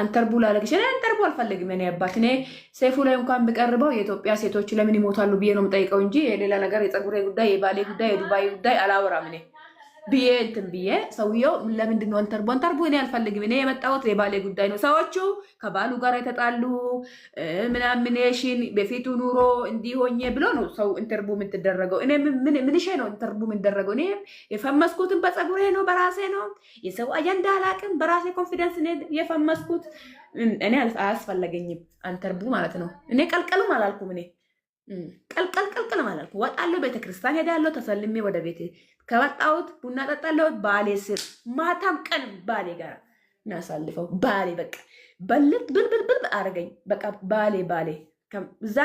አንተርቡ ላለግሽ እኔ አንተርቡ አልፈልግም። እኔ አባት እኔ ሰይፉ ላይ እንኳን ብቀርበው የኢትዮጵያ ሴቶች ለምን ይሞታሉ ብዬ ነው የምጠይቀው እንጂ የሌላ ነገር የፀጉሬ ጉዳይ፣ የባሌ ጉዳይ፣ የዱባይ ጉዳይ አላወራም እኔ ብዬ እንትን ብዬ ሰውየው ለምንድን ነው አንተርቡ እኔ አልፈልግም። እኔ የመጣሁት የባሌ ጉዳይ ነው። ሰዎቹ ከባሉ ጋር የተጣሉ ምናምኔሽን በፊቱ ኑሮ እንዲሆኜ ብሎ ነው ሰው ኢንተርቡ የምትደረገው። እኔ ምንሽ ነው ኢንተርቡ የምትደረገው? እኔ የፈመስኩትን በፀጉሬ ነው፣ በራሴ ነው። የሰው አጀንዳ አላቅም። በራሴ ኮንፊደንስ የፈመስኩት እኔ አያስፈለገኝም አንተርቡ ማለት ነው። እኔ ቀልቀልም አላልኩም። እኔ ቀልቀል ማለት ወጣለሁ፣ ቤተክርስቲያን ሄዳለሁ፣ ተሰልሜ ወደ ቤቴ ከወጣሁት ቡና ጠጣለሁ። ባሌ ስር ማታም ቀን ባሌ ጋር የሚያሳልፈው ባሌ በቃ በልት ብልብልብል አረገኝ። በቃ ባሌ እዛ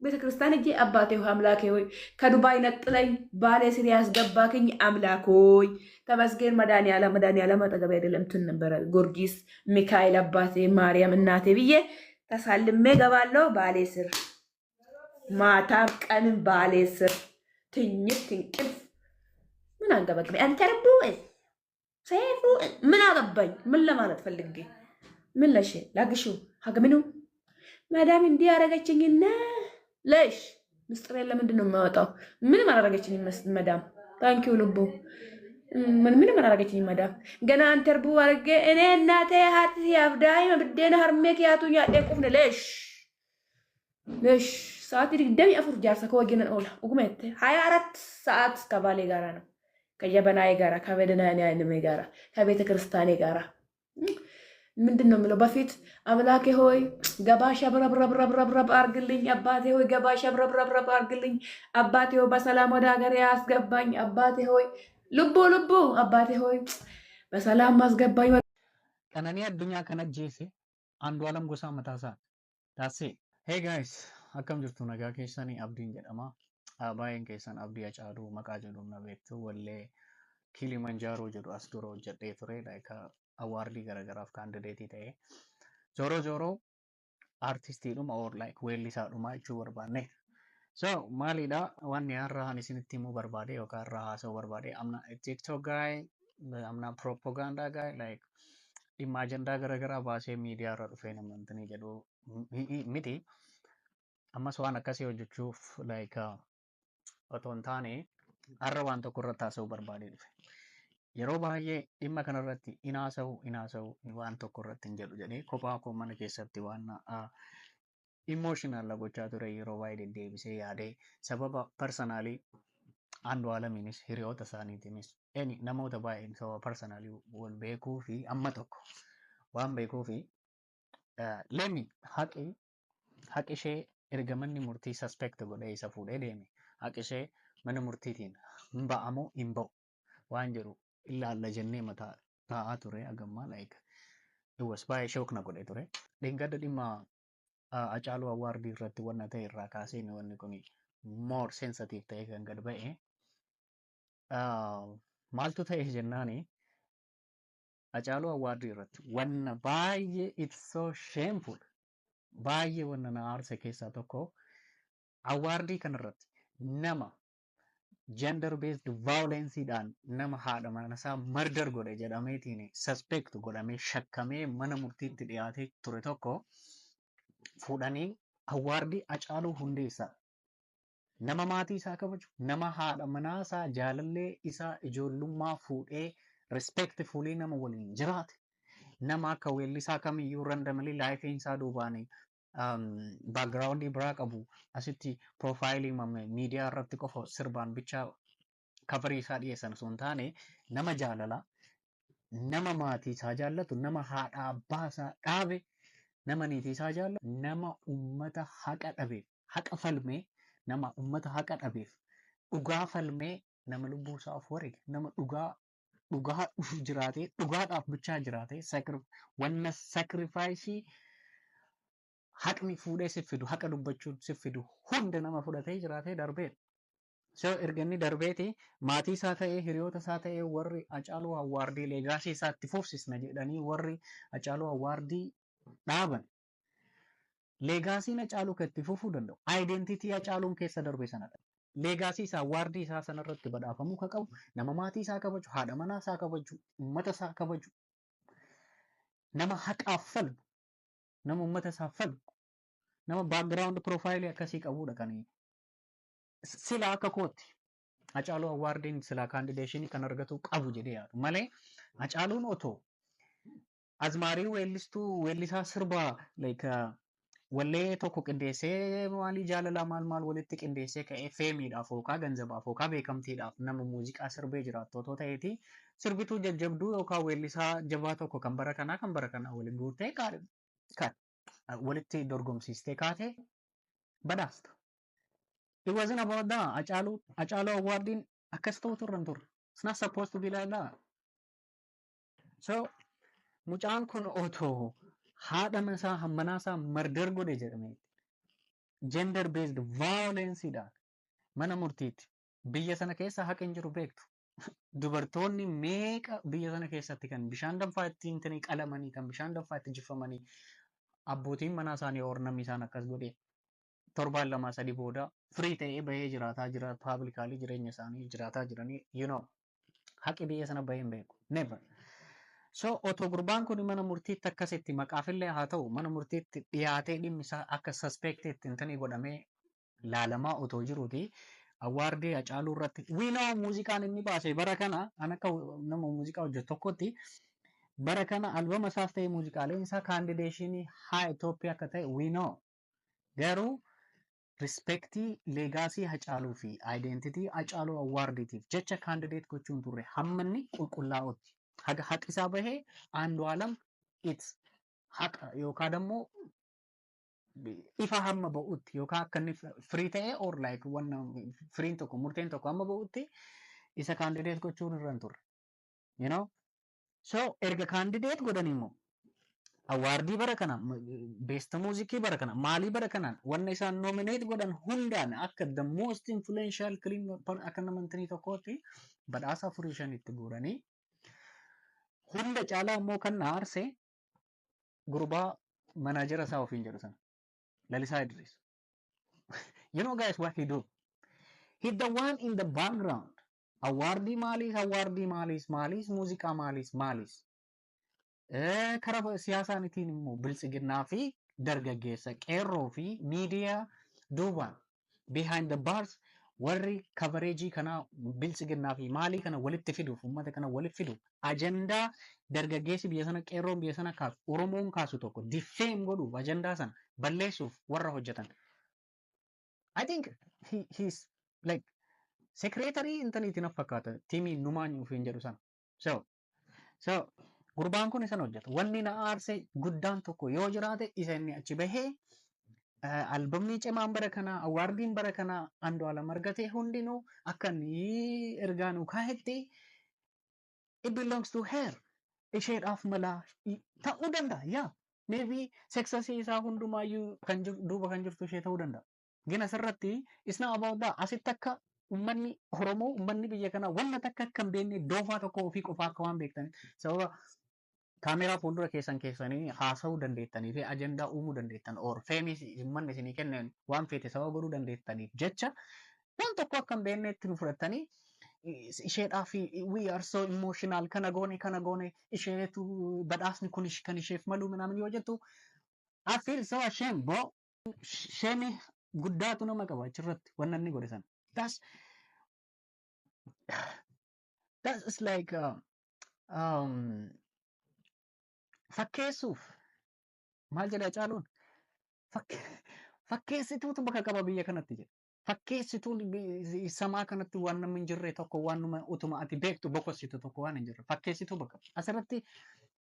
ቤተክርስቲያን እጄ አባቴ ሆይ አምላኬ ሆይ ከዱባይ ነጥለኝ ባሌ ስር ያስገባክኝ አምላክ ሆይ ተመስገን። መድኃኒዓለም አጠገቤ አይደለም እንትን ነበረ ጊዮርጊስ ሚካኤል አባቴ ማርያም እናቴ ብዬ ተሳልሜ ገባለሁ ባሌ ስር ማታም ቀንም ባሌ ስር ትኝት እንቅልፍ ምን አንገበግበኝ። አንተርቡ ሰይፉ ምን አገባኝ? ምን ለማለት ፈልጌ ምን ለሽ ላግሹ ሀገምኑ ማዳም እንዲህ ያደረገችኝና ለሽ ምስጢር ለምንድን ነው የማወጣው? ምንም አላደረገችኝ መዳም። ታንኪዩ ልቦ ምንም አላደረገችኝ መዳም። ገና አንተርቡ አድርጌ እኔ እናቴ ሀት ያብዳይ መብደን ሀርሜክ ያቱኛ ደቁፍነ ለሽ ሰዓት ድግደም ያፉር ጃርሰ ከወገነን ኦላ ኡጉመት 24 ሰዓት ከባሌ ጋራ ነው ከየበናዬ ጋራ ከበደናኔ ጋራ ከቤተ ክርስቲያኔ ጋራ ምንድን ነው የምለው? በፊት አምላኬ ሆይ ገባ ሸብረብረብረብረብ አርግልኝ፣ አባቴ ሆይ ገባ ሸብረብረብረብ አርግልኝ፣ አባቴ ሆይ በሰላም ወደ ሀገሬ አስገባኝ፣ አባቴ ሆይ ልቦ አባቴ ሆይ በሰላም አስገባኝ። ቀነኒ አዱኛ ከነጄሴ አንዱ አለም ጎሳ መታሳ ዳሴ ሄይ ጋይስ akkam jirtu nagaa keessanii abdiin jedhama. Baay'een keessan abdii Hacaaluu maqaa jedhuun na beektu wallee Kilimanjaaroo jedhu as dura hojjedhee ture awaardii garagaraaf kaandideetii ta'e zooroo artistiidhuma or weellisaadhuma jechuu barbaanne. So maalidha wanni har'a ani isinitti himuu barbaade yookaan har'a haasa'uu barbaade amna TikTok guy amna propaganda guy dhimma ajandaa garagaraa baasee miidiyaa irra dhufee namantanii jedhu miti. Ammas waan akkasii hojjechuuf otoo hin taane har'a waan tokko irratti haasa'uu barbaadee dhufe. Yeroo baay'ee dhimma kanarratti inaasa'u waan tokko irratti hin jedhu jedhee kophaa koo mana keessatti waan emotional gochaa ture yeroo baay'ee deddeebisee yaadee sababa personaalii Andu'aalamiinis hiriyoota isaaniitiinis namoota baay'een sababa personaalii wal beekuu fi amma tokko waan beekuu fi lemi haqi ishee erga manni murtii suspect godhee isa fuudhee deeme haqi ishee mana murtiitiin hin ba'amoo hin ba'u waan jedhu ilaalla jennee mataa taa'aa ture agammaa was baay'ee shook na godhe ture. Dhingada dhimma Hacaaluu Awaardii irratti wanna ta'e irraa kaasee wanni kun more sensitive ta'e kan gad ba'e maaltu ta'e jennaani Hacaaluu Awaardii irratti wanna baay'ee it's so shameful. Baay'ee wanna na aarse keessaa tokko awaardii kanarratti nama gender based violenceedhaan nama haadha manasaa murder godhe jedhameetiin suspect godhamee shakkamee mana murtiitti dhiyaatee ture tokko fuudhanii awaardii Hacaaluu Hundeessaa nama maatii isaa kabaju nama haadha manaasaa jaalallee isaa ijoollummaa fuudhee respectfully nama waliin jiraate nama akka weellisaa kamiyyuu randomly laayifeen isaa duubaanii background biraa qabu asitti profaayilii miidiyaa irratti qofa sirbaan bichaa kabarii isaa dhiyeessan sun taane nama jaalala nama maatii isaa jaallatu nama haadha abbaa isaa dhaabe nama niitii isaa jaallatu nama ummata haqa dhabeef haqa falmee nama ummata haqa dhabeef dhugaa falmee nama lubbuu isaa of wareege nama dhugaa jiraatee dhugaadhaaf bichaa jiraatee wanna sacrifice haqni fuudhee si fidu haqa dubbachuun si fidu hunda nama fudhatee jiraatee darbee. So erganni darbeeti maatii isaa ta'ee hiriyoota isaa ta'ee warri Hacaaluu Awaardii leegaasii isaatti fufsisna jedhanii warri Hacaaluu Awaardii dhaaban. Leegaasiin Hacaaluu kan itti fufuu danda'u aayidentiitii Hacaaluun keessa darbe sanadha. Leegaasii isaa Awaardii isaa sanarratti badhaafamuu kan qabu nama maatii isaa kabaju haadha manaa isaa kabaju ummata isaa kabaju nama haqaaf falmu, nama uummata isaaf falmu, nama background profile akkasii qabudha kan sila akka kootti Hacaaluu Awwaardiin sila kaandideeshinii kan argatu qabu jedhee yaadu malee Hacaaluun otoo azmaarii weellisaa sirbaa like wallee tokko qindeessee maalii jaalalaa maal walitti qindeessee ka'ee feemiidhaaf yookaan ganzabaaf yookaan beekamtiidhaaf nama muuziqaa sirbee jiraattu otoo ta'eeti sirbituu jajjabduu yookaan weellisaa jabaa tokko kan bara kanaa waliin guutee kan walitti dorgomsiistee kaatee badhaasta. It wasn't about that. Hacaaluu Awwaardiin akkas ta'u turre. It's not supposed to be like that. So mucaan kun otoo haadha isaa hammanaa isaa murder godhe jedhame gender based violence dhaan mana murtiitti biyya sana keessa haqa hin jiru beektu. Dubartoonni meeqa biyya sana keessatti kan bishaan danfaa ittiin qalamanii kan bishaan danfaa itti jifamanii abbootiin manaa isaanii ornamni isaan akkas godhe 7-2 booda firii ta'ee bahee jiraataa jira paablikaali jireenya isaanii jiraataa jiranii haqi biyya sana bahee hin beeku never. So otoo gurbaan kun mana murtiitti akkasitti maqaafillee haa ta'u mana murtiitti dhiyaatee dhimmi isaa akka suspecteetti intanii godhamee laalamaa otoo jiruuti Awwaardii Hacaaluu irratti wiinoo muuziqaan inni baase bara kana an akka nama muuziqaa hojjetu tokkotti bara kana albama isaas ta'e muuziqaaleen isaa kaandideeshinii haa Itoophiyaa akka ta'e wiinoo garuu rispektii leegaasii Hacaaluu fi aayidentitii Hacaaluu Awwaardiitiif jecha kaandideet gochuun turre hammanni qulqullaa'utti. Haqi isaa bahee Andu'aalam it's haqa yookaan immoo ifa hamma ba'utti yookaan akka inni firii ta'ee or like wanna firiin tokko murteen tokko hamma ba'utti isa kaandideet gochuun irra hin turre. So erga kaandideet godhan immoo Awwaardii bara kana beesta muuzikii bara kana maalii bara kanaan wanna isaan nomineet godhan hundaan akka the most influential clean akka namantanii tokkootti badhaasa 4-5 itti guuranii hunda caalaa immoo kan na aarse gurbaa manaajera isaa ofiin jedhu sana Lalisaa Idris. You know guys what he do? He's the one in the background. Awwaardii maaliis muuziqaa maaliis. Karaa siyaasaanitiin immoo biltsiginnaa fi dargaggeessa qeerroo fi miidiyaa duubaan behind the bars warri coverage kana biltsiginnaa fi maalii kana walitti fiduuf uummata kana walitti fiduuf ajandaa dargaggeessi biyya sana qeerroon biyya sana kaasu Oromoon kaasu tokko diffeem godhuuf ajandaa sana balleessuuf warra hojjetan. I think he's like secretary intaniitiin fakkaata tiimii numaanyuuf hin jedhu sana. So gurbaan kun isan hojjeta. Wanni na aarse guddaan tokko yoo jiraate isa inni achi bahee albamni cimaan bara kana Awwaardiin bara kana Andu'aalam argate hundinuu akka inni ergaanuu kaahetti it belongs to her. Isheedhaaf malaa ta'uu danda'a. Yeah. Maybe seksasii isaa hundumaayyuu kan duuba kan jirtu ishee ta'uu danda'a. Gina asirratti it's not about that. Asitti akka ummanni Oromoo ummanni biyya kana wanna takka akka hin beekne doofaa tokko ofii qofaa akka waan beektani. Sababa kaameeraa fuuldura keessanii haasa'uu dandeettanii fi ajandaa uumuu dandeettan or feemis ummanni isinii kennan waan feete sababa godhuu dandeettaniif jecha waan tokko akka hin beekneetti nu fudhattanii isheedhaaf we are so emotional kana goone isheetu badhaasni kun kan isheef maluu minaamin yoo jettu I feel so ashamed bro. Shame guddaatu nama qaba achirratti waan inni godhe sana. That's like fakkeessuuf maal jedha Hacaaluun fakkeessituutu bakka qaba biyya kanatti jedha. Fakkeessituun samaa kanatti waan namni hin jirre tokko waan nama utuma ati beektu boqossitu tokko waan hin jirre fakkeessituu bakka asirratti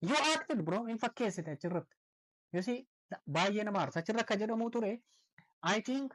you acted bro in fakkeessite achirratti. You see baay'ee nama aarsa achirra akka jedhamu ture I think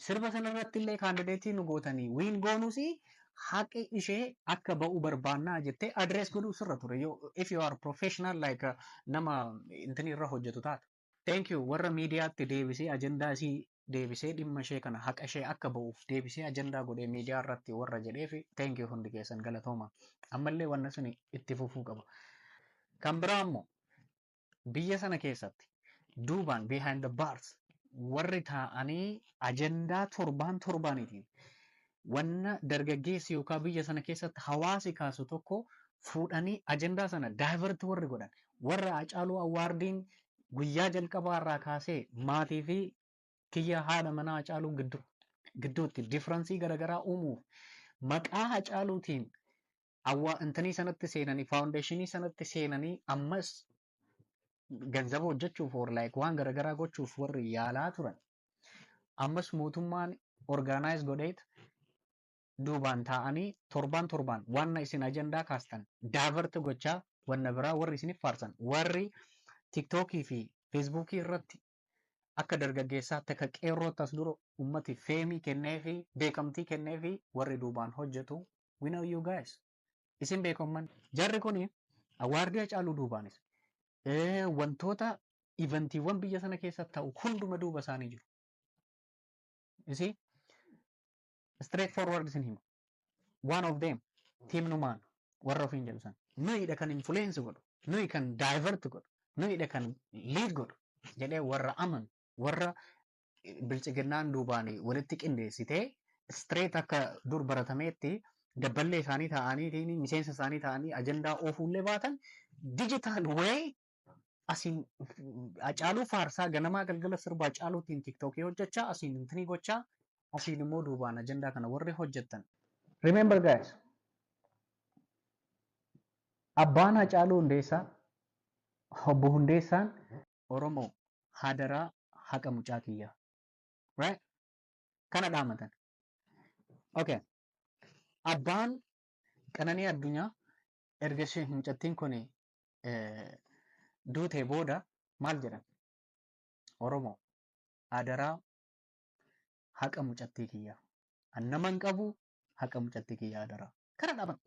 sirba sanarratti illee kaandideetii nu gootanii wiin goonuusi haqi ishee akka ba'u barbaannaa jettee adrees godhuu sirra ture if you are professional like nama intini irra hojjetu taate. Thank you warra miidiyaatti deebisee ajandaa isii deebisee dhimma ishee kana haqa ishee akka ba'uuf deebisee ajandaa godhee miidiyaa irratti warra jedheef thank you hundi keessan galatooma. Ammallee wanna suni itti fufuu qaba. Kan biraa immoo biyya sana keessatti duubaan behind the bars warri taa'anii ajandaa torbaanitiin wanna dargaggeessi yookaan biyya sana keessatti hawaasi kaasu tokko fuudhanii ajandaa sana daayivert warri godhan warra Hacaaluu Awwaardiin guyyaa jalqabaarraa kaasee maatii fi kiyya haadha manaa Hacaaluu gidduutti differensii garaagaraa uumuuf maqaa Hacaaluutiin intanii sanatti seenanii faawundeeshinii sanatti seenanii ammas ganzaba hojjechuuf waan garaagaraa gochuuf warri yaalaa turan ammas mootummaan orgaanaayiz godheet duubaan taa'anii torbaan waan isin ajandaa kaastan daavert gochaa wanna biraa warri isiniif faarsan warri tiktookii fi feesbuukii irratti akka dargaggeessaatti akka qeerrootti as dura ummati feemii kennee fi beekamtii kennee fi warri duubaan hojjetu we know you guys isin beekamman jarri kun awwaardii Hacaaluu duubaanis wantoota eventiiwwan biyya sana keessa ta'u hunduma duuba isaanii jiru. Isi straight forward isin hima. One of them team numaan warra ofiin jedhu san nuyidha kan influence godhu nuyi kan divert godhu nuyidha kan lead godhu jedhee warra aman warra bilchiginnaan duubaanii walitti qindeessitee straight akka dur baratameetti dabballee isaanii ta'anii miseensa isaanii ta'anii ajandaa oofuullee baatan digital way asiin Hacaaluu faarsaa ganamaa galgala sirba Hacaaluutiin tiktookii hojjechaa asiin intini gochaa asiin immoo duubaan ajandaa kana warri hojjettan. Remember guys, abbaan Hacaaluu Hundeessaa obbo Hundeessaan Oromoo hadaraa haqa mucaa kiyyaa. Right? Kana dhaamatan. Okay. Abbaan Qananii Addunyaa erga ishee mucattiin kun duutee booda maal jedhan? Oromoo hadaraa haqa mucattii kiyyaa. Annaman qabu haqa mucattii kiyyaa hadaraa. Kana dhaaman.